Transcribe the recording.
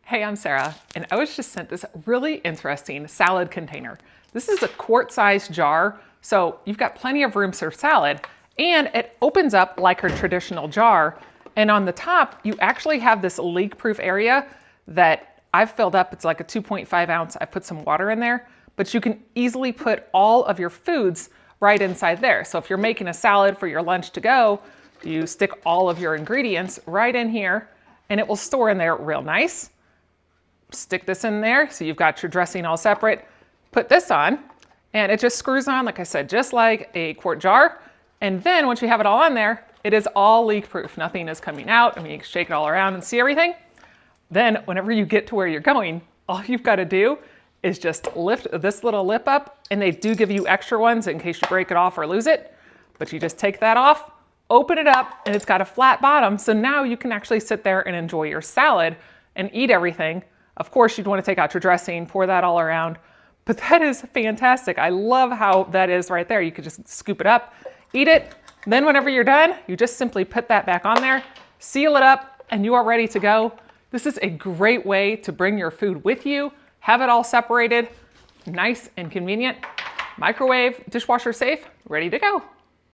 Hey, I'm Sarah, and I was just sent this really interesting salad container. This is a quart-sized jar, so you've got plenty of room for salad, and it opens up like a traditional jar. And on the top, you actually have this leak-proof area that I've filled up. It's like a 2.5 ounce. I put some water in there, but you can easily put all of your foods right inside there. So if you're making a salad for your lunch to go, you stick all of your ingredients right in here, and it will store in there real nice. Stick this in there, so you've got your dressing all separate. Put this on, and it just screws on, like I said, just like a quart jar. And then once you have it all on there, it is all leak-proof. Nothing is coming out. I mean, you can shake it all around and see everything. Then whenever you get to where you're going, all you've got to do is just lift this little lip up, and they do give you extra ones in case you break it off or lose it. But you just take that off, open it up, and it's got a flat bottom. So now you can actually sit there and enjoy your salad and eat everything. Of course, you'd want to take out your dressing, pour that all around, but that is fantastic. I love how that is right there. You could just scoop it up, eat it. Then whenever you're done, you just simply put that back on there, seal it up, and you are ready to go. This is a great way to bring your food with you, have it all separated, nice and convenient, microwave, dishwasher safe, ready to go.